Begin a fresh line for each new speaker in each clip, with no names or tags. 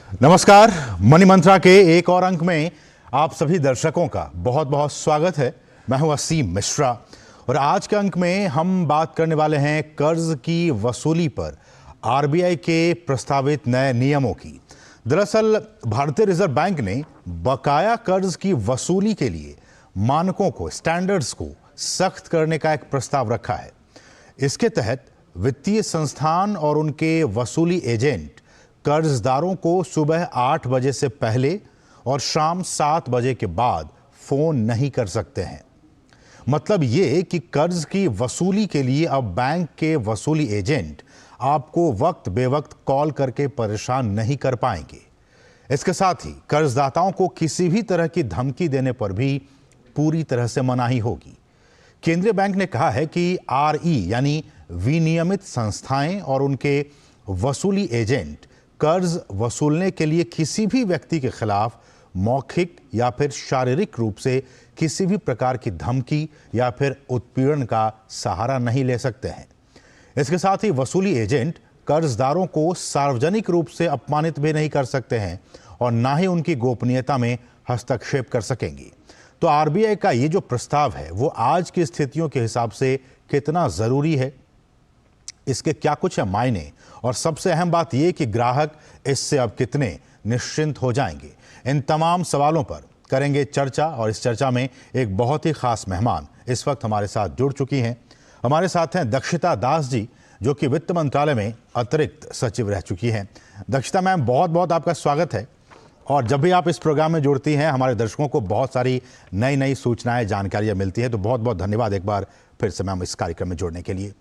नमस्कार। मनी मंत्रा के एक और अंक में आप सभी दर्शकों का बहुत बहुत स्वागत है। मैं हूं असीम मिश्रा और आज के अंक में हम बात करने वाले हैं कर्ज की वसूली पर आरबीआई के प्रस्तावित नए नियमों की। दरअसल भारतीय रिजर्व बैंक ने बकाया कर्ज की वसूली के लिए मानकों को, स्टैंडर्ड्स को सख्त करने का एक प्रस्ताव रखा है। इसके तहत वित्तीय संस्थान और उनके वसूली एजेंट कर्जदारों को सुबह 8 बजे से पहले और शाम 7 बजे के बाद फोन नहीं कर सकते हैं। मतलब ये कि कर्ज की वसूली के लिए अब बैंक के वसूली एजेंट आपको वक्त बेवक्त कॉल करके परेशान नहीं कर पाएंगे। इसके साथ ही कर्जदाताओं को किसी भी तरह की धमकी देने पर भी पूरी तरह से मनाही होगी। केंद्रीय बैंक ने कहा है कि आरई यानी विनियमित संस्थाएं और उनके वसूली एजेंट कर्ज वसूलने के लिए किसी भी व्यक्ति के खिलाफ मौखिक या फिर शारीरिक रूप से किसी भी प्रकार की धमकी या फिर उत्पीड़न का सहारा नहीं ले सकते हैं। इसके साथ ही वसूली एजेंट कर्जदारों को सार्वजनिक रूप से अपमानित भी नहीं कर सकते हैं और ना ही उनकी गोपनीयता में हस्तक्षेप कर सकेंगी। तो आरबीआई का ये जो प्रस्ताव है वो आज की स्थितियों के हिसाब से कितना जरूरी है, इसके क्या कुछ है मायने, और सबसे अहम बात यह कि ग्राहक इससे अब कितने निश्चिंत हो जाएंगे, इन तमाम सवालों पर करेंगे चर्चा। और इस चर्चा में एक बहुत ही खास मेहमान इस वक्त हमारे साथ जुड़ चुकी हैं। हमारे साथ हैं दक्षिता दास जी, जो कि वित्त मंत्रालय में अतिरिक्त सचिव रह चुकी हैं। दक्षिता मैम, बहुत बहुत आपका स्वागत है। और जब भी आप इस प्रोग्राम में जुड़ती हैं हमारे दर्शकों को बहुत सारी नई नई सूचनाएं, जानकारियां मिलती है, तो बहुत बहुत धन्यवाद एक बार फिर से मैम इस कार्यक्रम में जुड़ने के लिए।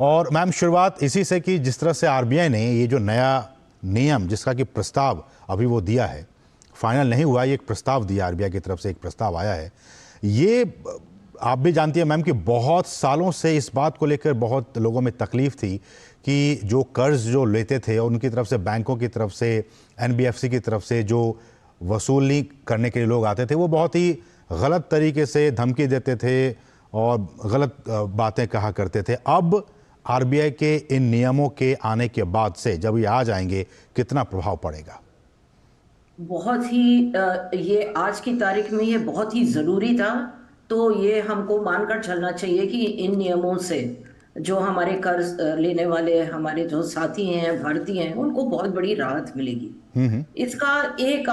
और मैम, शुरुआत इसी से कि जिस तरह से आरबीआई ने ये जो नया नियम, जिसका कि प्रस्ताव अभी वो दिया है, फाइनल नहीं हुआ, ये एक प्रस्ताव दिया आरबीआई की तरफ से, एक प्रस्ताव आया है। ये आप भी जानती हैं मैम कि बहुत सालों से इस बात को लेकर बहुत लोगों में तकलीफ थी कि जो कर्ज जो लेते थे उनकी तरफ से, बैंकों की तरफ से, एनबीएफसी की तरफ से जो वसूली करने के लिए लोग आते थे वो बहुत ही गलत तरीके से धमकी देते थे और गलत बातें कहा करते थे। अब आरबीआई के इन नियमों के आने के बाद से जब ये आ जाएंगे, कितना प्रभाव पड़ेगा?
बहुत ही ये आज की तारीख में ये बहुत ही जरूरी था। तो ये हमको मानकर चलना चाहिए कि इन नियमों से जो हमारे कर्ज लेने वाले हमारे जो साथी हैं, भारतीय हैं, उनको बहुत बड़ी राहत मिलेगी। इसका एक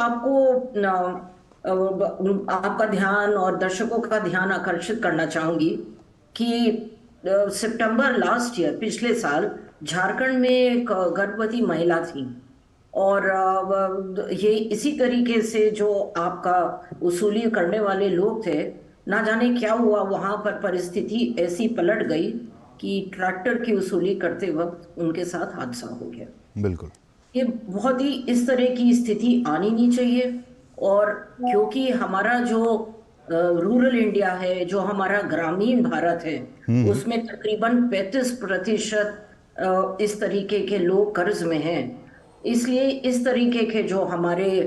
आपका ध्यान और दर्शकों का ध्यान आकर्षित करना चाहूंगी कि सितंबर लास्ट ईयर, पिछले साल, झारखंड में एक गर्भवती महिला थी और ये इसी तरीके से जो आपका वसूली करने वाले लोग थे, ना जाने क्या हुआ, वहां पर परिस्थिति ऐसी पलट गई कि ट्रैक्टर की वसूली करते वक्त उनके साथ हादसा हो गया।
बिल्कुल।
ये बहुत ही, इस तरह की स्थिति आनी नहीं चाहिए। और क्योंकि हमारा जो रूरल इंडिया है, जो हमारा ग्रामीण भारत है, उसमें तकरीबन 35% इस तरीके के लोग कर्ज में हैं। इसलिए इस तरीके के जो हमारे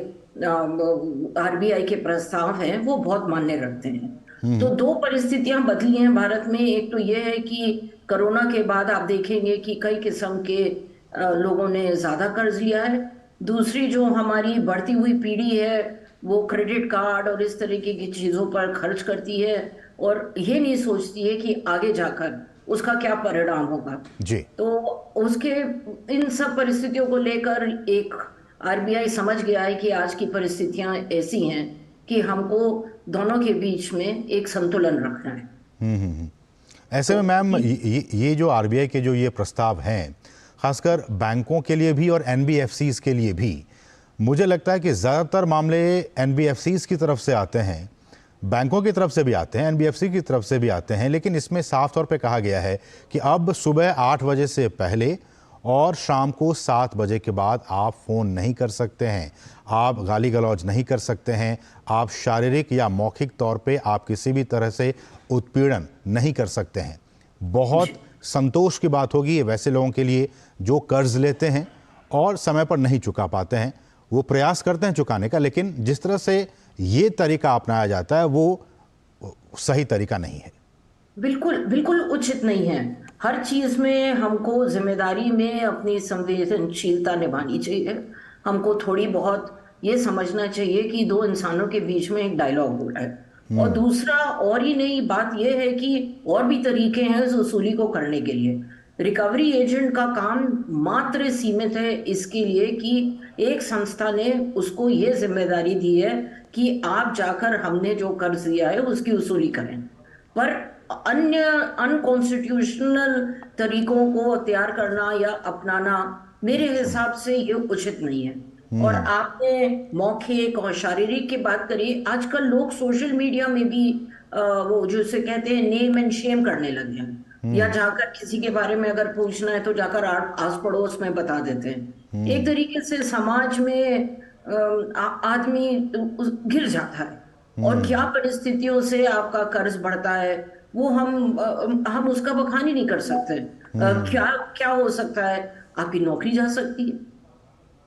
आरबीआई के प्रस्ताव हैं वो बहुत मायने रखते हैं। तो दो परिस्थितियां बदली हैं भारत में। एक तो ये है कि कोरोना के बाद आप देखेंगे कि कई किस्म के लोगों ने ज्यादा कर्ज लिया है। दूसरी जो हमारी बढ़ती हुई पीढ़ी है वो क्रेडिट कार्ड और इस तरीके की चीजों पर खर्च करती है और ये नहीं सोचती है कि आगे जाकर उसका क्या परिणाम होगा
जी।
तो उसके, इन सब परिस्थितियों को लेकर एक आरबीआई समझ गया है कि आज की परिस्थितियां ऐसी हैं कि हमको दोनों के बीच में एक संतुलन रखना है।
ऐसे में मैम,
तो
ये जो आरबीआई के जो ये प्रस्ताव हैं, खासकर बैंकों के लिए भी और एनबीएफसीज के लिए भी, मुझे लगता है कि ज़्यादातर मामले एनबीएफसीज की तरफ से आते हैं, बैंकों की तरफ से भी आते हैं, एनबीएफसी की तरफ से भी आते हैं। लेकिन इसमें साफ तौर पे कहा गया है कि अब सुबह 8 बजे से पहले और शाम को 7 बजे के बाद आप फ़ोन नहीं कर सकते हैं, आप गाली गलौज नहीं कर सकते हैं, आप शारीरिक या मौखिक तौर पे आप किसी भी तरह से उत्पीड़न नहीं कर सकते हैं। बहुत संतोष की बात होगी ये वैसे लोगों के लिए जो कर्ज लेते हैं और समय पर नहीं चुका पाते हैं। वो प्रयास करते हैं चुकाने का, लेकिन जिस तरह से ये तरीका अपनाया जाता है वो सही तरीका नहीं है।
बिल्कुल बिल्कुल उचित नहीं है। हर चीज में हमको जिम्मेदारी में अपनी संवेदनशीलता निभानी चाहिए। हमको थोड़ी बहुत ये समझना चाहिए कि दो इंसानों के बीच में एक डायलॉग हो रहा है। और दूसरा और ही नहीं बात यह है कि और भी तरीके हैं इस वसूली को करने के लिए। रिकवरी एजेंट का काम मात्र सीमित है इसके लिए कि एक संस्था ने उसको ये जिम्मेदारी दी है कि आप जाकर हमने जो कर्ज दिया है उसकी वसूली करें। पर अन्य अनकॉन्स्टिट्यूशनल तरीकों को अख्तियार करना या अपनाना मेरे हिसाब से ये उचित नहीं है। और आपने मौखिक और शारीरिक की बात करी, आजकल लोग सोशल मीडिया में भी वो जिसे कहते हैं नेम एंड शेम करने लगे हैं, या जाकर किसी के बारे में अगर पूछना है तो जाकर आस पड़ोस में बता देते हैं। एक तरीके से समाज में आदमी गिर जाता है, और क्या परिस्थितियों से आपका कर्ज बढ़ता है वो हम उसका बखान ही नहीं कर सकते। क्या क्या हो सकता है, आपकी नौकरी जा सकती है,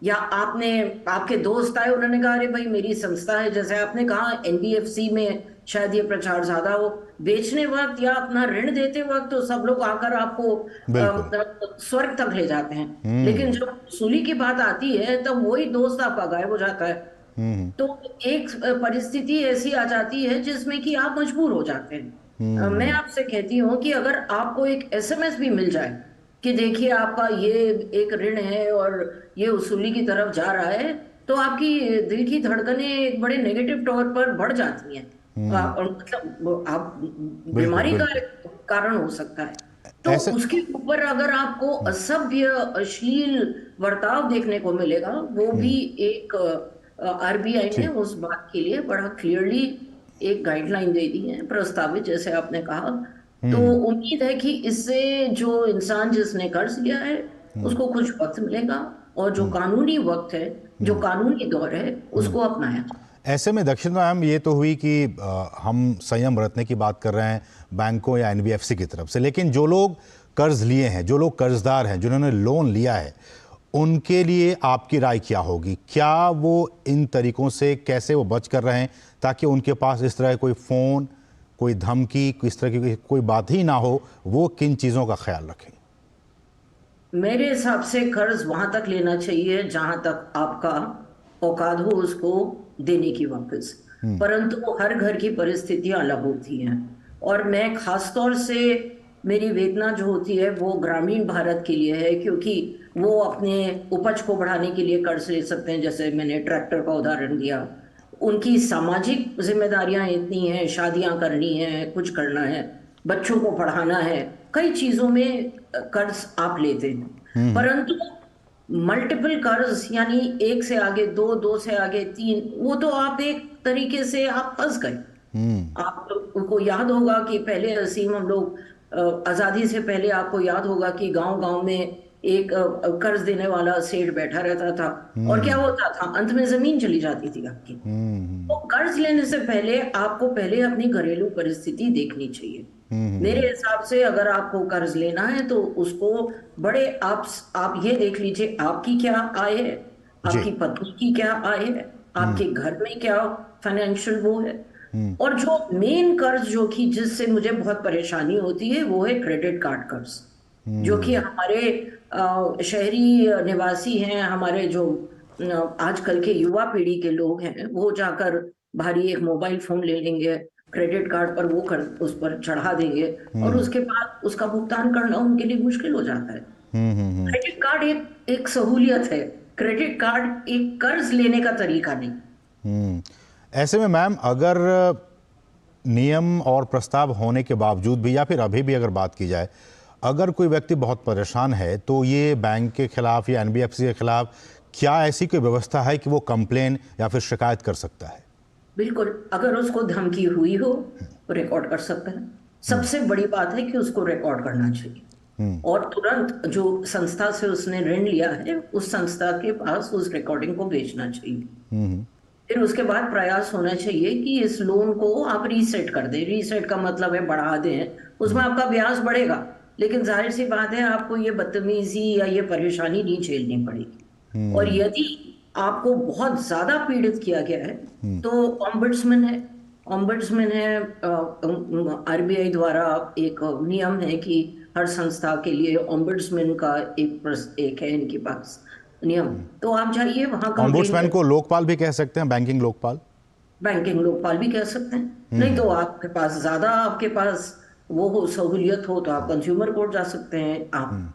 या आपने आपके दोस्त आए उन्होंने कहा अरे भाई मेरी संस्था है, जैसे आपने कहा एनबीएफसी में शायद ये प्रचार ज्यादा हो, बेचने वक्त या अपना ऋण देते वक्त तो सब लोग आकर आपको
बिल्कुल।
स्वर्ग तक ले जाते हैं, लेकिन जब वसूली की बात आती है तब वही दोस्त आपका गायब हो जाता है। तो एक परिस्थिति ऐसी आ जाती है जिसमें कि आप मजबूर हो जाते हैं। मैं आपसे कहती हूँ कि अगर आपको एक एसएमएस भी मिल जाए कि देखिए आपका ये एक ऋण है और ये वसूली की तरफ जा रहा है, तो आपकी दिल की धड़कनें एक बड़े नेगेटिव तौर पर बढ़ जाती हैं। और मतलब आप
बिल्कुल
बीमारी का
बिल्कुल।
एक कारण हो सकता है। तो
ऐसे
उसके ऊपर अगर आपको असभ्य अश्लील बर्ताव देखने को मिलेगा, वो भी एक आरबीआई ने
ठीक।
उस बात के लिए बड़ा क्लियरली एक गाइडलाइन दे दी है प्रस्तावित, जैसे आपने कहा। तो उम्मीद है कि इससे जो इंसान जिसने कर्ज लिया है उसको कुछ वक्त मिलेगा, और जो कानूनी वक्त है, जो कानूनी दौर है, उसको अपनाया जाए।
ऐसे में दक्षिण मैम ये तो हुई कि हम संयम बरतने की बात कर रहे हैं बैंकों या एनबीएफसी की तरफ से, लेकिन जो लोग कर्ज लिए हैं, जो लोग कर्जदार हैं, जिन्होंने लोन लिया है, उनके लिए आपकी राय क्या होगी? क्या वो इन तरीकों से कैसे वो बच कर रहे हैं ताकि उनके पास इस तरह कोई फ़ोन, कोई धमकी, इस तरह की कोई बात ही ना हो? वो किन चीज़ों का ख्याल रखें?
मेरे हिसाब से कर्ज वहां तक लेना चाहिए जहां तक आपका औकात हो उसको देने की वापस। परंतु हर घर की परिस्थितियां अलग होती हैं, और मैं खास तौर से मेरी वेदना जो होती है वो ग्रामीण भारत के लिए है, क्योंकि वो अपने उपज को बढ़ाने के लिए कर्ज ले सकते हैं, जैसे मैंने ट्रैक्टर का उदाहरण दिया। उनकी सामाजिक जिम्मेदारियां इतनी हैं, शादियां करनी है, कुछ करना है, बच्चों को पढ़ाना है, कई चीजों में कर्ज आप लेते हैं। परंतु मल्टीपल कर्ज यानी एक से आगे दो, दो से आगे तीन, वो तो आप एक तरीके से आप फंस गए। आपको याद होगा कि पहले असीम हम लोग आजादी से पहले आपको याद होगा कि गांव गांव में एक कर्ज देने वाला सेठ बैठा रहता था, और क्या होता था, अंत में जमीन चली जाती थी आपकी। तो कर्ज लेने से पहले आपको पहले अपनी घरेलू परिस्थिति देखनी चाहिए। मेरे हिसाब से अगर आपको कर्ज लेना है तो उसको बड़े आप ये देख लीजिए आपकी क्या आय है,
जी।
आपकी पत्नी की क्या आय है, आपके घर में क्या फाइनेंशियल वो है। और जो मेन कर्ज जो कि जिससे मुझे बहुत परेशानी होती है वो है क्रेडिट कार्ड कर्ज, जो कि हमारे शहरी निवासी हैं, हमारे जो आजकल के युवा पीढ़ी के लोग हैं, वो जाकर भारी एक मोबाइल फोन ले लेंगे, क्रेडिट कार्ड पर वो कर उस पर चढ़ा देंगे, और उसके बाद उसका भुगतान करना उनके लिए मुश्किल हो जाता है। क्रेडिट कार्ड एक सहूलियत है, क्रेडिट कार्ड एक कर्ज लेने का तरीका नहीं।
ऐसे में मैम अगर नियम और प्रस्ताव होने के बावजूद भी, या फिर अभी भी अगर बात की जाए, अगर कोई व्यक्ति बहुत परेशान है तो ये बैंक के खिलाफ या एनबीएफसी के खिलाफ क्या ऐसी कोई व्यवस्था है कि वो कंप्लेन या फिर शिकायत कर सकता है?
बिल्कुल, अगर उसको धमकी हुई हो तो रिकॉर्ड कर सकता है। सबसे बड़ी बात है कि उसको रिकॉर्ड करना चाहिए, और तुरंत जो संस्था से उसने ऋण लिया है उस संस्था के पास उस रिकॉर्डिंग को भेजना चाहिए। फिर उसके बाद प्रयास होना चाहिए कि इस लोन को आप रीसेट कर दें। रीसेट का मतलब है बढ़ा दें, उसमें आपका ब्याज बढ़ेगा, लेकिन जाहिर सी बात है आपको ये बदतमीजी या ये परेशानी नहीं झेलनी पड़ेगी। और यदि आपको बहुत ज्यादा पीड़ित किया गया है तो ऑम्बुड्समैन है, आरबीआई द्वारा एक नियम है कि हर संस्था के लिए ऑम्बुड्समैन का एक है इनके पास, नियम, तो आप जाइए वहां कंप्लेन
ऑम्बुड्समैन को लोकपाल भी कह सकते हैं, बैंकिंग लोकपाल।
बैंकिंग लोकपाल भी कह सकते हैं। नहीं तो आपके पास ज्यादा, आपके पास वो सहूलियत हो तो आप कंज्यूमर कोर्ट जा सकते हैं, आप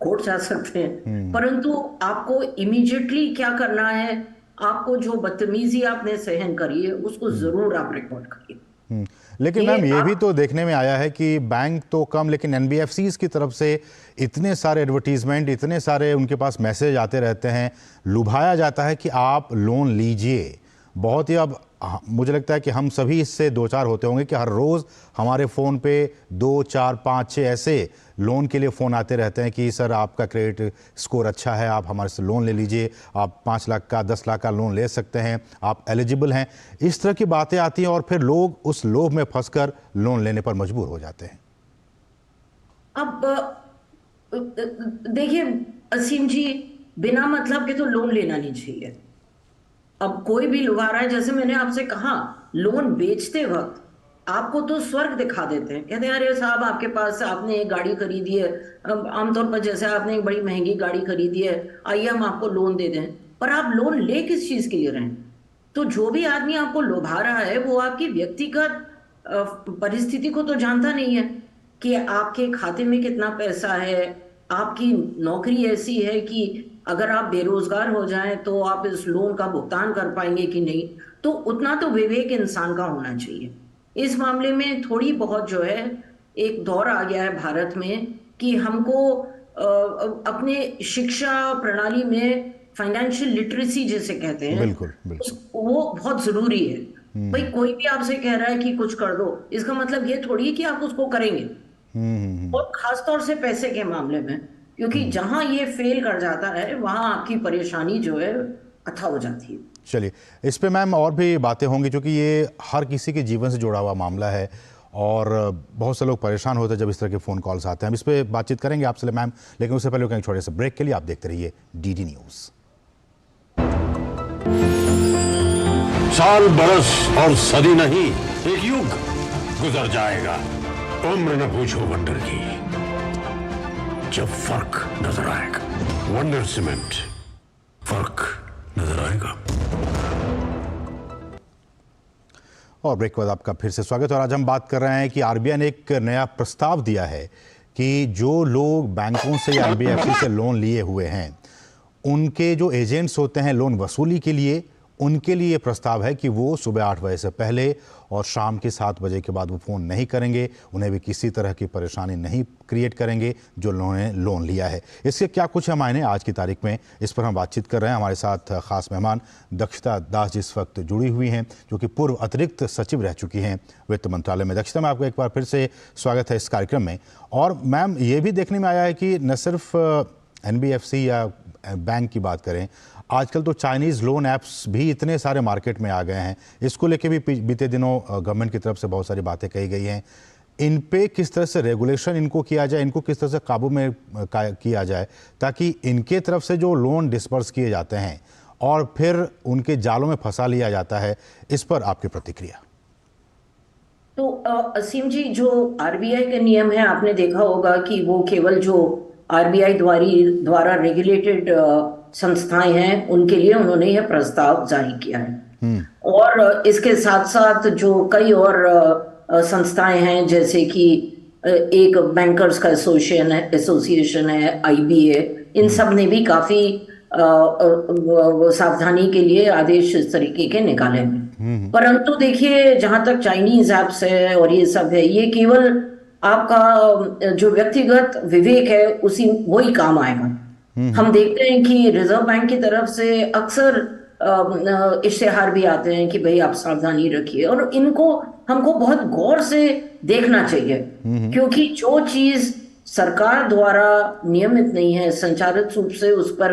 कोर्ट जा सकते हैं। परंतु आपको इमीडिएटली क्या करना है, आपको जो बदतमीजी आपने सहन करी है उसको जरूर आप रिकॉर्ड करिए।
लेकिन
ये
मैम ये भी
आप
तो देखने में आया है कि बैंक तो कम, लेकिन एनबीएफसीज की तरफ से इतने सारे एडवर्टीजमेंट, इतने सारे उनके पास मैसेज आते रहते हैं, लुभाया जाता है कि आप लोन लीजिए। बहुत ही अब मुझे लगता है कि हम सभी इससे दो चार होते होंगे कि हर रोज़ हमारे फ़ोन पे 2, 4, 5, 6 ऐसे लोन के लिए फ़ोन आते रहते हैं कि सर आपका क्रेडिट स्कोर अच्छा है, आप हमारे से लोन ले लीजिए, आप 5 लाख का 10 लाख का लोन ले सकते हैं, आप एलिजिबल हैं। इस तरह की बातें आती हैं और फिर लोग उस लोभ में फंसकर लोन लेने पर मजबूर हो जाते हैं।
अब देखिए असीम जी, बिना मतलब के तो लोन लेना नहीं चाहिए। अब कोई भी लुभा रहा है, जैसे मैंने आपसे कहा, लोन बेचते वक्त आपको तो स्वर्ग दिखा देते हैं, कहते हैं अरे साहब आपके पास, आपने एक गाड़ी खरीदी है, अब आमतौर पर जैसे आपने एक बड़ी महंगी गाड़ी खरीदी है, आइए हम आपको लोन दे दें। पर आप लोन ले किस चीज के लिए रहे हैं? तो जो भी आदमी आपको लुभा रहा है वो आपकी व्यक्तिगत परिस्थिति को तो जानता नहीं है कि आपके खाते में कितना पैसा है, आपकी नौकरी ऐसी है कि अगर आप बेरोजगार हो जाएं तो आप इस लोन का भुगतान कर पाएंगे कि नहीं। तो उतना तो विवेक इंसान का होना चाहिए। इस मामले में थोड़ी बहुत जो है एक दौर आ गया है भारत में कि हमको अपने शिक्षा प्रणाली में फाइनेंशियल लिटरेसी जिसे कहते हैं,
बिल्कुल बिल्कुल।
वो बहुत जरूरी है। भाई कोई भी आपसे कह रहा है कि कुछ कर दो, इसका मतलब ये थोड़ी है कि आप उसको करेंगे, और खासतौर से पैसे के मामले में, क्योंकि जहां ये फेल कर जाता है वहां आपकी परेशानी जो है अथा हो जाती है।
चलिए, इस पे मैम और भी बातें होंगी क्योंकि ये हर किसी के जीवन से जुड़ा हुआ मामला है और बहुत से लोग परेशान होते हैं जब इस तरह के फ़ोन कॉल्स आते हैं। हम इस पे बातचीत करेंगे आपसे मैम, लेकिन उससे पहले छोटे से ब्रेक के लिए आप देखते रहिए डीडी न्यूज़।
साल, बरस और सदी नहीं, एक युग गुजर जाएगा, उम्र न पूछो वंडर की, जब फर्क नजर आएगा। वंडर सीमेंट, फर्क नजर आएगा।
और ब्रेक के बाद आपका फिर से स्वागत है। और आज हम बात कर रहे हैं कि आरबीआई ने एक नया प्रस्ताव दिया है कि जो लोग बैंकों से या एनबीएफसी से लोन लिए हुए हैं, उनके जो एजेंट्स होते हैं लोन वसूली के लिए, उनके लिए ये प्रस्ताव है कि वो सुबह 8 बजे से पहले और शाम के 7 बजे के बाद वो फ़ोन नहीं करेंगे, उन्हें भी किसी तरह की परेशानी नहीं क्रिएट करेंगे जो उन्होंने लोन लिया है। इसके क्या कुछ है मायने आज की तारीख में, इस पर हम बातचीत कर रहे हैं। हमारे साथ खास मेहमान दक्षिता दास जी इस वक्त जुड़ी हुई हैं, जो कि पूर्व अतिरिक्त सचिव रह चुकी हैं वित्त मंत्रालय में। दक्षिता, मैं आपको एक बार फिर से स्वागत है इस कार्यक्रम में। और मैम, ये भी देखने में आया है कि न सिर्फ एनबीएफसी या बैंक की बात करें, आजकल तो चाइनीज़ लोन ऐप्स भी इतने सारे मार्केट में आ गए हैं। इसको लेके भी बीते दिनों गवर्नमेंट की तरफ से बहुत सारी बातें कही गई हैं। इन पे किस तरह से रेगुलेशन इनको किया जाए, इनको किस तरह से काबू में किया जाए, ताकि इनके तरफ से जो लोन डिस्पर्स किए जाते हैं और फिर उनके जालों में फंसा लिया जाता है, इस पर आपकी प्रतिक्रिया?
तो असीम जी, जो आरबीआई के नियम है, आपने देखा होगा कि वो केवल जो आरबीआई द्वारा रेगुलेटेड संस्थाएं हैं उनके लिए उन्होंने यह प्रस्ताव जारी किया है। और इसके साथ साथ जो कई और संस्थाएं हैं, जैसे कि एक बैंकर्स का एसोसिएशन है, आईबीए, इन सब ने भी काफी सावधानी के लिए आदेश इस तरीके के निकाले हैं। परंतु देखिए, जहां तक चाइनीज ऐप्स है और ये सब है, ये केवल आपका जो व्यक्तिगत विवेक है उसी वही काम आएगा। हम देखते हैं कि रिजर्व बैंक की तरफ से अक्सर इश्तेहार भी आते हैं कि भाई आप सावधानी रखिए, और इनको हमको बहुत गौर से देखना चाहिए, क्योंकि जो चीज सरकार द्वारा नियमित नहीं है, संचालित रूप से उस पर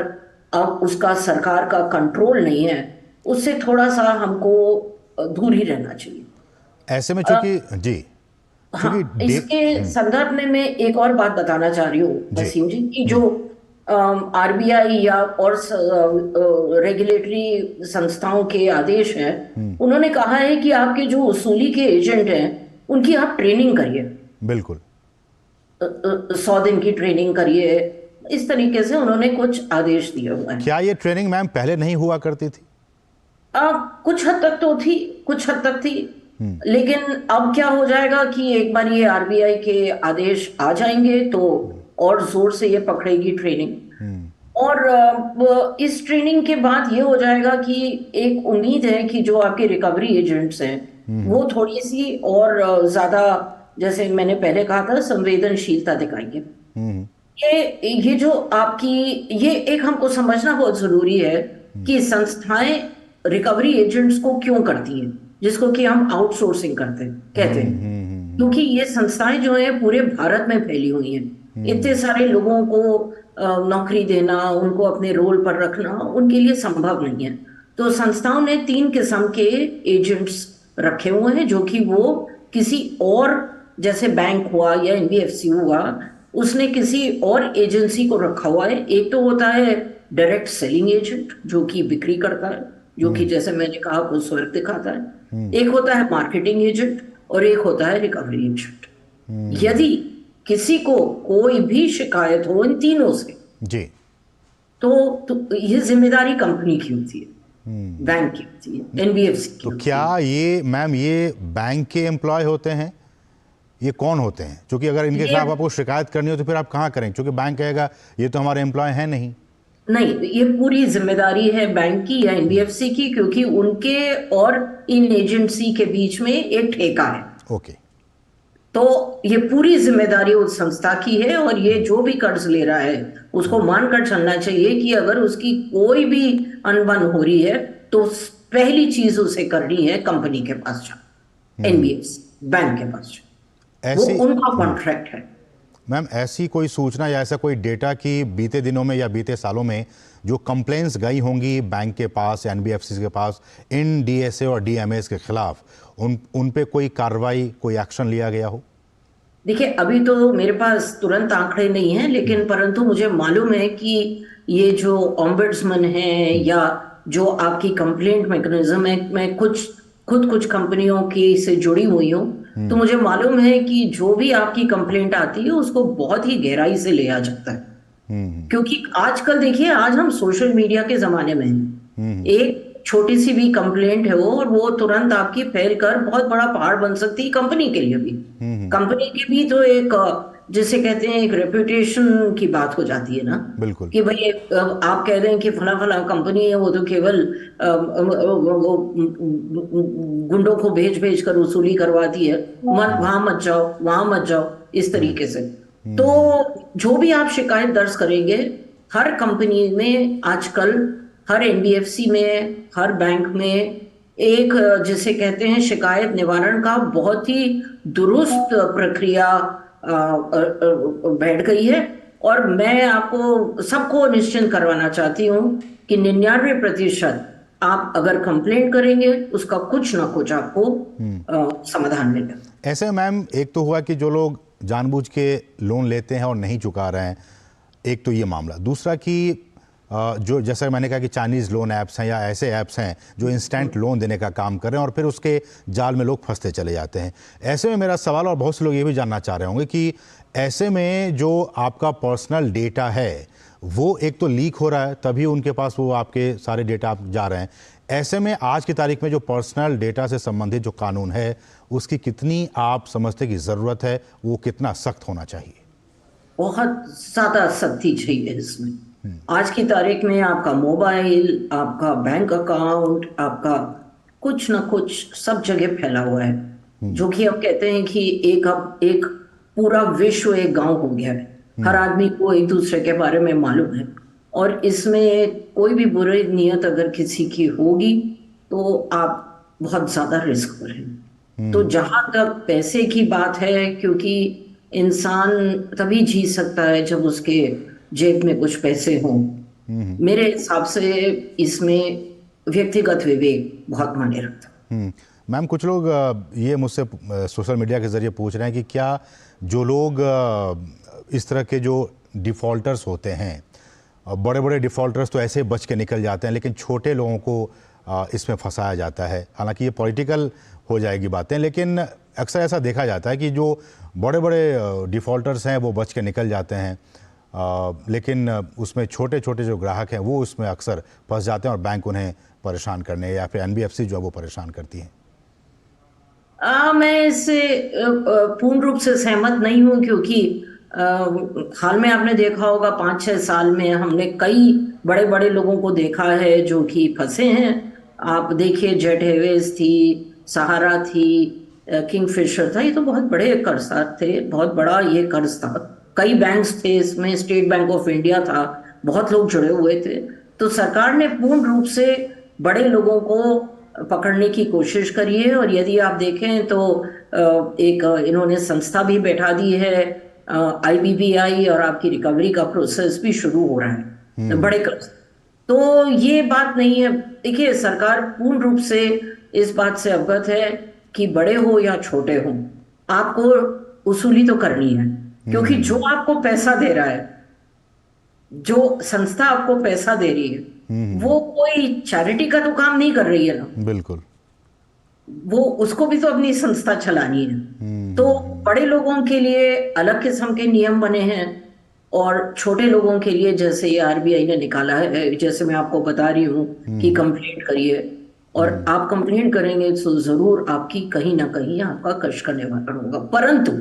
अब उसका सरकार का कंट्रोल नहीं है, उससे थोड़ा सा हमको दूर ही रहना चाहिए।
ऐसे में चूंकि जी,
हाँ, इसके संदर्भ में मैं एक और बात बताना चाह रही हूँ वसीम जी, कि जो आरबीआई या और रेगुलेटरी संस्थाओं के आदेश हैं, उन्होंने कहा है कि आपके जो वसूली के एजेंट हैं उनकी आप ट्रेनिंग करिए।
बिल्कुल
100 दिन की ट्रेनिंग करिए, इस तरीके से उन्होंने कुछ आदेश दिए हुए हैं।
क्या ये ट्रेनिंग मैम पहले नहीं हुआ करती थी?
कुछ हद तक तो थी, कुछ हद तक थी, लेकिन अब क्या हो जाएगा कि एक बार ये आरबीआई के आदेश आ जाएंगे तो और जोर से ये पकड़ेगी ट्रेनिंग। और इस ट्रेनिंग के बाद ये हो जाएगा कि एक उम्मीद है कि जो आपके रिकवरी एजेंट्स हैं वो थोड़ी सी और ज्यादा, जैसे मैंने पहले कहा था, संवेदनशीलता दिखाएंगे। ये जो आपकी, ये एक हमको समझना बहुत जरूरी है कि संस्थाएं रिकवरी एजेंट्स को क्यों करती हैं, जिसको कि हम आउटसोर्सिंग कहते हैं। क्योंकि ये संस्थाएं जो है पूरे भारत में फैली हुई हैं। इतने सारे लोगों को नौकरी देना, उनको अपने रोल पर रखना उनके लिए संभव नहीं है। तो संस्थाओं ने 3 किस्म के एजेंट्स रखे हुए हैं, जो कि वो किसी और, जैसे बैंक हुआ या एनबीएफसी हुआ, उसने किसी और एजेंसी को रखा हुआ है। एक तो होता है डायरेक्ट सेलिंग एजेंट, जो कि बिक्री करता है, जो कि जैसे मैंने कहा वो स्वर्ग दिखाता है। एक होता है मार्केटिंग एजेंट और एक होता है रिकवरी एजेंट। यदि किसी को कोई भी शिकायत हो इन तीनों से
जी,
तो ये जिम्मेदारी कंपनी की होती है, बैंक की होती है, एनबीएफसी की
तो
होती
क्या
है।
ये मैम ये बैंक के एम्प्लॉय होते हैं? ये कौन होते हैं? क्योंकि अगर इनके खिलाफ आपको शिकायत करनी हो तो फिर आप कहाँ करें? क्योंकि बैंक कहेगा ये तो हमारे एम्प्लॉय हैं नहीं।
नहीं, ये पूरी जिम्मेदारी है बैंक की या एनबीएफसी की, क्योंकि उनके और इन एजेंसी के बीच में एक ठेका है।
ओके।
तो ये पूरी जिम्मेदारी उस संस्था की है, और ये जो भी कर्ज ले रहा है उसको मानकर चलना चाहिए कि अगर उसकी कोई भी अनबन हो रही है तो पहली चीज उसे करनी है कंपनी के पास जाओ, एनबीएफसी बैंक के पास जाओ,
ऐसी
वो उनका कॉन्ट्रैक्ट है।
मैम ऐसी कोई सूचना या ऐसा कोई डेटा कि बीते दिनों में या बीते सालों में जो कंप्लेंट्स गई होंगी बैंक के पास या एनबीएफसी के पास इन डीएसए और डीएमएस के खिलाफ, उन पे कोई कार्रवाई, कोई एक्शन लिया गया हो?
देखिए, अभी तो मेरे पास तुरंत आंकड़े नहीं हैं, लेकिन परंतु मुझे मालूम है कि ये जो ऑम्बुड्समैन है या जो आपकी कंप्लेंट मैकेनिज्म है, मैं कुछ कंपनियों की से जुड़ी हुई हूँ, तो मुझे मालूम है कि जो भी आपकी कंप्लेंट आती है उसको बहुत ही गहराई से लिया जाता है। क्योंकि आजकल देखिए, आज हम सोशल मीडिया के जमाने में हैं। एक छोटी सी भी कंप्लेंट है वो, और वो तुरंत आपकी फैल कर बहुत बड़ा पहाड़ बन सकती है कंपनी के लिए भी। कंपनी की भी तो एक, जिसे कहते हैं, एक रेपुटेशन की बात हो जाती है ना।
बिल्कुल।
कि भाई आप कह रहे हैं कि फला फला कंपनी है, वो तो केवल गुंडों को भेज कर वसूली करवाती है, वहां मत जाओ, वहां मत जाओ, इस तरीके से। तो जो भी आप शिकायत दर्ज करेंगे, हर कंपनी में आजकल, हर एनबीएफसी में, हर बैंक में एक, जिसे कहते हैं, शिकायत निवारण का बहुत ही दुरुस्त प्रक्रिया बैठ गई है। और मैं आपको सबको निश्चिंत करवाना चाहती हूँ कि 99% आप अगर कंप्लेंट करेंगे उसका कुछ ना कुछ आपको समाधान मिलेगा।
ऐसे मैम एक तो हुआ कि जो लोग जानबूझ के लोन लेते हैं और नहीं चुका रहे हैं, एक तो ये मामला। दूसरा कि जो जैसा मैंने कहा कि चाइनीज़ लोन ऐप्स हैं या ऐसे ऐप्स हैं जो इंस्टेंट लोन देने का काम कर रहे हैं और फिर उसके जाल में लोग फंसते चले जाते हैं। ऐसे में मेरा सवाल, और बहुत से लोग ये भी जानना चाह रहे होंगे कि ऐसे में जो आपका पर्सनल डेटा है वो एक तो लीक हो रहा है, तभी उनके पास वो आपके सारे डेटा आप जा रहे हैं। ऐसे में आज की तारीख में जो पर्सनल डेटा से संबंधित जो कानून है उसकी कितनी आप समझते कि ज़रूरत है, वो कितना सख्त होना चाहिए?
बहुत ज़्यादा सख्ती चाहिए इसमें। आज की तारीख में आपका मोबाइल, आपका बैंक अकाउंट, आपका कुछ ना कुछ सब जगह फैला हुआ है, जो कि अब कहते हैं कि एक पूरा विश्व एक गांव हो गया है। हर आदमी को एक दूसरे के बारे में मालूम है, और इसमें कोई भी बुरी नीयत अगर किसी की होगी तो आप बहुत ज्यादा रिस्क पर हैं। तो जहां तक पैसे की बात है, क्योंकि इंसान तभी जी सकता है जब उसके जेब में कुछ पैसे हों, मेरे हिसाब से इसमें व्यक्तिगत विवेक बहुत मायने रखता है।
मैम कुछ लोग ये मुझसे सोशल मीडिया के ज़रिए पूछ रहे हैं कि क्या जो लोग इस तरह के जो डिफ़ॉल्टर्स होते हैं, बड़े बड़े डिफ़ॉल्टर्स तो ऐसे बच के निकल जाते हैं, लेकिन छोटे लोगों को इसमें फंसाया जाता है। हालांकि ये पॉलिटिकल हो जाएगी बातें, लेकिन अक्सर ऐसा देखा जाता है कि जो बड़े बड़े डिफ़ॉल्टर्स हैं वो बच के निकल जाते हैं, लेकिन उसमें छोटे छोटे जो ग्राहक हैं वो उसमें अक्सर फंस जाते हैं और बैंक उन्हें परेशान करने या फिर एनबीएफसी जो है वो परेशान करती है।
मैं इससे पूर्ण रूप से सहमत नहीं हूं, क्योंकि हाल में आपने देखा होगा 5-6 साल में हमने कई बड़े बड़े लोगों को देखा है जो कि फंसे हैं। आप देखिए, जेट एयरवेज थी, सहारा थी, किंगफिशर था, ये तो बहुत बड़े कर्जदार थे, बहुत बड़ा ये कर्ज था। कई बैंक्स थे इसमें, स्टेट बैंक ऑफ इंडिया था, बहुत लोग जुड़े हुए थे। तो सरकार ने पूर्ण रूप से बड़े लोगों को पकड़ने की कोशिश करी है। और यदि आप देखें तो एक इन्होंने संस्था भी बैठा दी है, आईबीबीआई, और आपकी रिकवरी का प्रोसेस भी शुरू हो रहा है बड़े कर्ज। तो ये बात नहीं है। देखिए, सरकार पूर्ण रूप से इस बात से अवगत है कि बड़े हो या छोटे हो, आपको वसूली तो करनी है, क्योंकि जो आपको पैसा दे रहा है, जो संस्था आपको पैसा दे रही है, वो कोई चैरिटी का तो काम नहीं कर रही है ना।
बिल्कुल।
वो उसको भी तो अपनी संस्था चलानी है। तो बड़े लोगों के लिए अलग किस्म के नियम बने हैं, और छोटे लोगों के लिए जैसे ये आरबीआई ने निकाला है, जैसे मैं आपको बता रही हूँ कि कंप्लेंट करिए, और आप कंप्लेंट करेंगे तो जरूर आपकी कहीं ना कहीं आपका कष्ट का निवारण होगा। परंतु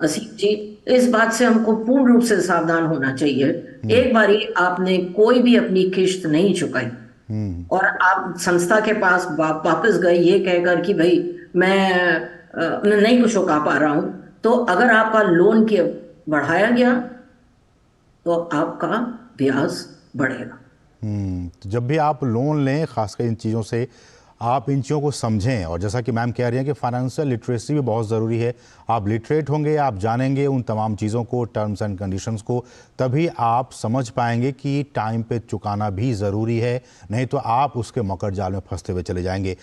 असीम जी, इस बात से हमको पूर्ण रूप से सावधान होना चाहिए। एक बारी आपने कोई भी अपनी किश्त नहीं चुकाई और आप संस्था के पास वापस गए ये कहकर कि भाई मैं नहीं कुछ चुका पा रहा हूं, तो अगर आपका लोन के बढ़ाया गया तो आपका ब्याज बढ़ेगा।
तो जब भी आप लोन लें, खासकर इन चीज़ों से आप इन चीज़ों को समझें। और जैसा कि मैम कह रही हैं कि फाइनेंशियल लिटरेसी भी बहुत ज़रूरी है। आप लिटरेट होंगे, आप जानेंगे उन तमाम चीज़ों को, टर्म्स एंड कंडीशंस को, तभी आप समझ पाएंगे कि टाइम पे चुकाना भी ज़रूरी है, नहीं तो आप उसके मकर जाल में फंसते हुए चले जाएंगे।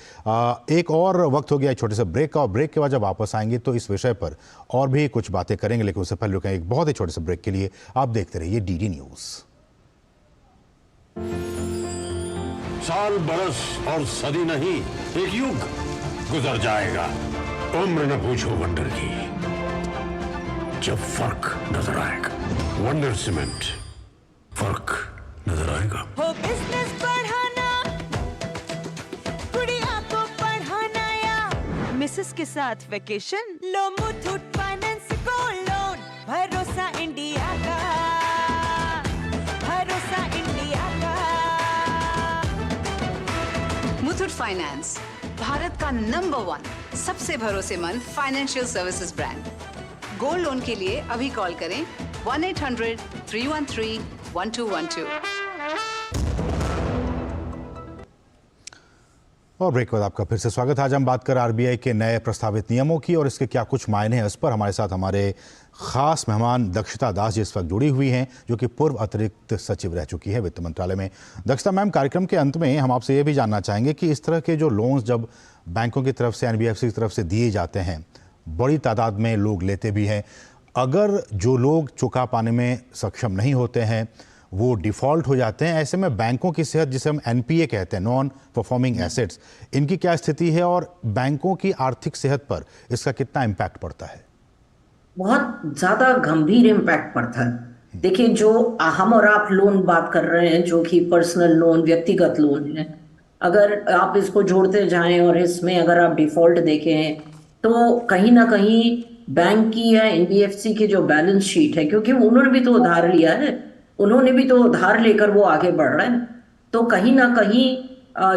एक और वक्त हो गया एक छोटे से ब्रेक का, और ब्रेक के बाद जब वापस आएंगे तो इस विषय पर और भी कुछ बातें करेंगे, लेकिन उससे पहले रुकें एक बहुत ही छोटे से ब्रेक के लिए। आप देखते रहिए डीडी न्यूज़।
साल, बरस और सदी नहीं, एक युग गुजर जाएगा। उम्र न पूछो वंडर की, जब फर्क नजर आएगा। वंडर सीमेंट, फर्क नजर आएगा।
हो बिजनेस बढ़ाना, गुड़िया को पढ़ाना, या मिसेस के साथ वेकेशन, लो मुथूट फाइनेंस गोल्ड लोन। भरोसा इंडिया का, भरोसा इंडिया का।
मुथूट फाइनेंस, भारत का नंबर 1 सबसे भरोसेमंद financial services brand. Gold loan के लिए अभी कॉल करें 1-800-313-1212।
और ब्रेक के बाद आपका फिर से स्वागत है। आज हम बात कर आरबीआई के नए प्रस्तावित नियमों की और इसके क्या कुछ मायने हैं, इस पर हमारे साथ हमारे खास मेहमान दक्षिता दास जी इस वक्त जुड़ी हुई हैं, जो कि पूर्व अतिरिक्त सचिव रह चुकी है वित्त मंत्रालय में। दक्षिता मैम, कार्यक्रम के अंत में हम आपसे ये भी जानना चाहेंगे कि इस तरह के जो लोन्स जब बैंकों की तरफ से, एनबीएफसी की तरफ से दिए जाते हैं, बड़ी तादाद में लोग लेते भी हैं, अगर जो लोग चुका पाने में सक्षम नहीं होते हैं वो डिफ़ॉल्ट हो जाते हैं, ऐसे में बैंकों की सेहत, जिसे हम एनपीए कहते हैं, नॉन परफॉर्मिंग एसेट्स, इनकी क्या स्थिति है और बैंकों की आर्थिक सेहत पर इसका कितना इम्पैक्ट पड़ता है?
बहुत ज्यादा गंभीर इम्पैक्ट पड़ता है। देखिए, जो हम और आप लोन बात कर रहे हैं, जो कि पर्सनल लोन, व्यक्तिगत लोन है, अगर आप इसको जोड़ते जाएं और इसमें अगर आप डिफॉल्ट देखें तो कहीं ना कहीं बैंक की या एनबीएफसी की जो बैलेंस शीट है, क्योंकि उन्होंने भी तो उधार लिया है, उन्होंने भी तो उधार लेकर वो आगे बढ़ रहे हैं, तो कहीं ना कहीं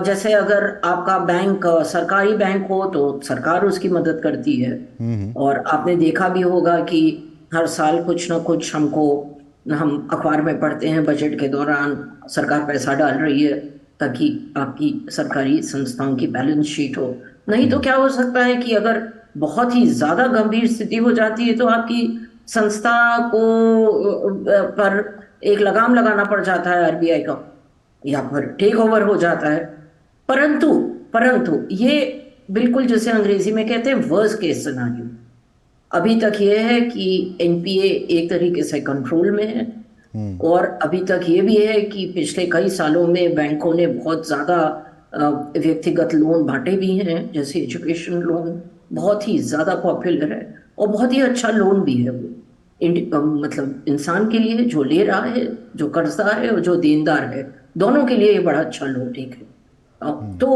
जैसे अगर आपका बैंक सरकारी बैंक हो तो सरकार उसकी मदद करती है। और आपने देखा भी होगा कि हर साल कुछ ना कुछ हम अखबार में पढ़ते हैं, बजट के दौरान सरकार पैसा डाल रही है ताकि आपकी सरकारी संस्थाओं की बैलेंस शीट हो। नहीं तो क्या हो सकता है कि अगर बहुत ही ज्यादा गंभीर स्थिति हो जाती है तो आपकी संस्था को पर एक लगाम लगाना पड़ जाता है आरबीआई का, या फिर टेक ओवर हो जाता है। परंतु ये बिल्कुल जैसे अंग्रेजी में कहते हैं वर्स्ट केस सिनेरियो। अभी तक ये है कि एनपीए एक तरीके से कंट्रोल में है, और अभी तक ये भी है कि पिछले कई सालों में बैंकों ने बहुत ज्यादा व्यक्तिगत लोन बांटे भी हैं, जैसे एजुकेशन लोन बहुत ही ज्यादा पॉपुलर है और बहुत ही अच्छा लोन भी है वो। मतलब इंसान के लिए, जो ले रहा है, जो कर्जदार है और जो देनदार है, दोनों के लिए ये बड़ा अच्छा लॉ टेक है। तो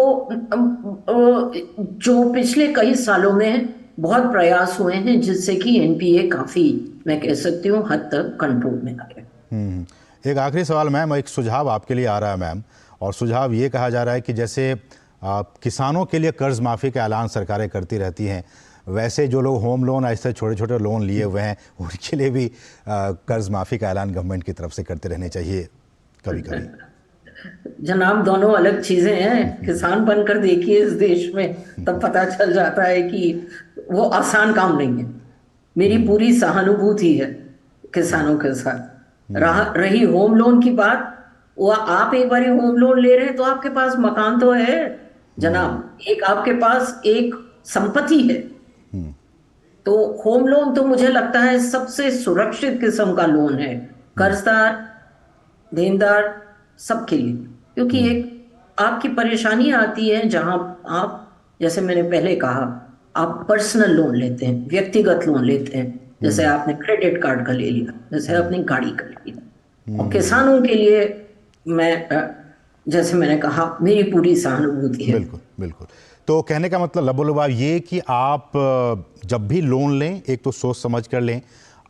जो पिछले कई सालों में बहुत प्रयास हुए हैं जिससे कि एनपीए काफी, मैं कह सकती हूँ, हद तक कंट्रोल में आ गया।
एक आखिरी सवाल मैम, एक सुझाव आपके लिए आ रहा है मैम, और सुझाव ये कहा जा रहा है कि जैसे किसानों के लिए कर्ज माफ़ी का ऐलान सरकारें करती रहती हैं, वैसे जो लोग होम लोन ऐसे छोटे छोटे लोन लिए हुए हैं उनके लिए भी कर्ज माफ़ी का ऐलान गवर्नमेंट की तरफ से करते रहने चाहिए कभी कभी।
जनाब, दोनों अलग चीजें हैं। किसान बनकर देखिए इस देश में, तब पता चल जाता है कि वो आसान काम नहीं है। मेरी पूरी सहानुभूति है किसानों के साथ। रही होम लोन की बात, वो आप एक बार होम लोन ले रहे हैं तो आपके पास मकान तो है जनाब, एक आपके पास एक संपत्ति है। तो होम लोन तो मुझे लगता है सबसे सुरक्षित किस्म का लोन है, कर्जदार, देनदार, सबके लिए। क्योंकि एक आपकी परेशानी आती है जहां आप, जैसे मैंने पहले कहा, आप पर्सनल लोन लेते हैं, व्यक्तिगत लोन लेते हैं, जैसे आपने क्रेडिट कार्ड का ले लिया, जैसे आपने गाड़ी का ले लिया। और किसानों के लिए मैं, जैसे मैंने कहा, मेरी पूरी सहानुभूति है।
बिल्कुल बिल्कुल। तो कहने का मतलब लबोलबाब ये कि आप जब भी लोन लें, एक तो सोच समझ कर लें,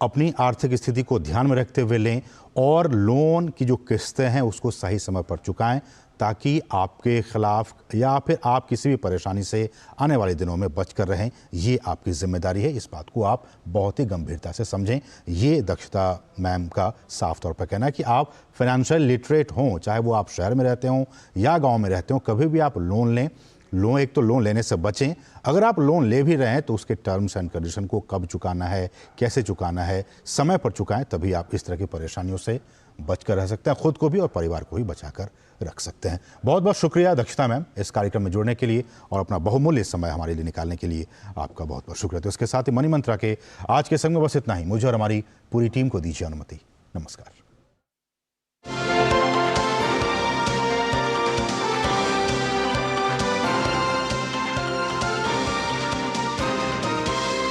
अपनी आर्थिक स्थिति को ध्यान में रखते हुए लें, और लोन की जो किस्तें हैं उसको सही समय पर चुकाएं, ताकि आपके खिलाफ या फिर आप किसी भी परेशानी से आने वाले दिनों में बच कर रहें। ये आपकी जिम्मेदारी है, इस बात को आप बहुत ही गंभीरता से समझें। ये दक्षता मैम का साफ तौर पर कहना है कि आप फाइनेंशियल लिटरेट हों, चाहे वो आप शहर में रहते हों या गांव में रहते हों, कभी भी आप लोन लें, एक तो लोन लेने से बचें। अगर आप लोन ले भी रहे हैं तो उसके टर्म्स एंड कंडीशन को कब चुकाना है, कैसे चुकाना है, समय पर चुकाएं, तभी आप इस तरह की परेशानियों से बचकर रह सकते हैं, खुद को भी और परिवार को भी बचाकर रख सकते हैं। बहुत बहुत शुक्रिया दक्षता मैम इस कार्यक्रम में जुड़ने के लिए और अपना बहुमूल्य समय हमारे लिए निकालने के लिए आपका बहुत बहुत शुक्रिया। तो इसके साथ ही मनी मंत्रा के आज के संग में बस इतना ही। मुझे और हमारी पूरी टीम को दीजिए अनुमति। नमस्कार।